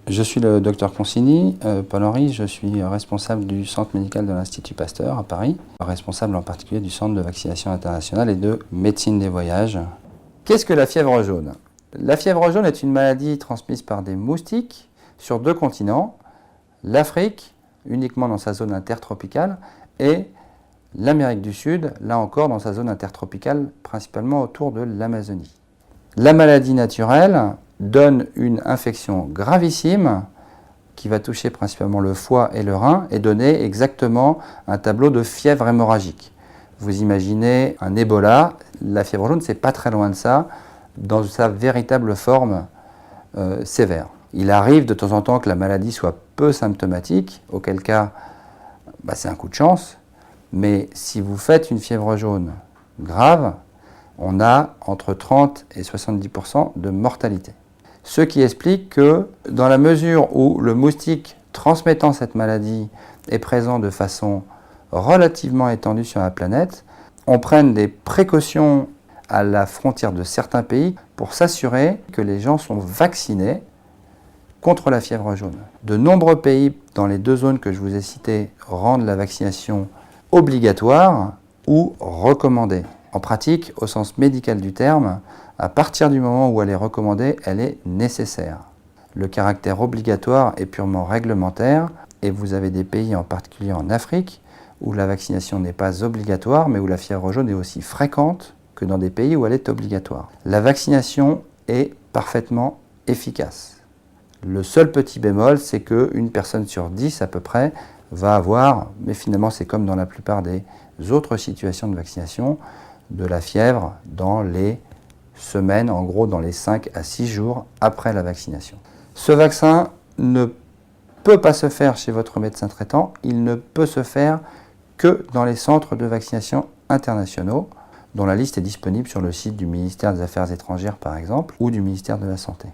Je suis le docteur Consigny, Paul-Henri, je suis responsable du centre médical de l'Institut Pasteur à Paris, responsable en particulier du centre de vaccination internationale et de médecine des voyages. Qu'est-ce que la fièvre jaune? La fièvre jaune est une maladie transmise par des moustiques sur 2 continents, l'Afrique, uniquement dans sa zone intertropicale, et l'Amérique du Sud, là encore dans sa zone intertropicale, principalement autour de l'Amazonie. La maladie naturelle donne une infection gravissime qui va toucher principalement le foie et le rein et donner exactement un tableau de fièvre hémorragique. Vous imaginez un Ebola, la fièvre jaune, c'est pas très loin de ça, dans sa véritable forme sévère. Il arrive de temps en temps que la maladie soit peu symptomatique, auquel cas c'est un coup de chance, mais si vous faites une fièvre jaune grave, on a entre 30 et 70% de mortalité. Ce qui explique que dans la mesure où le moustique transmettant cette maladie est présent de façon relativement étendue sur la planète, on prenne des précautions à la frontière de certains pays pour s'assurer que les gens sont vaccinés contre la fièvre jaune. De nombreux pays dans les 2 zones que je vous ai citées rendent la vaccination obligatoire ou recommandée. En pratique, au sens médical du terme, à partir du moment où elle est recommandée, elle est nécessaire. Le caractère obligatoire est purement réglementaire et vous avez des pays, en particulier en Afrique, où la vaccination n'est pas obligatoire, mais où la fièvre jaune est aussi fréquente que dans des pays où elle est obligatoire. La vaccination est parfaitement efficace. Le seul petit bémol, c'est qu'une personne sur 10 à peu près va avoir, mais finalement c'est comme dans la plupart des autres situations de vaccination, de la fièvre dans les semaines, en gros dans les 5 à 6 jours après la vaccination. Ce vaccin ne peut pas se faire chez votre médecin traitant, il ne peut se faire que dans les centres de vaccination internationaux, dont la liste est disponible sur le site du ministère des Affaires étrangères par exemple, ou du ministère de la Santé.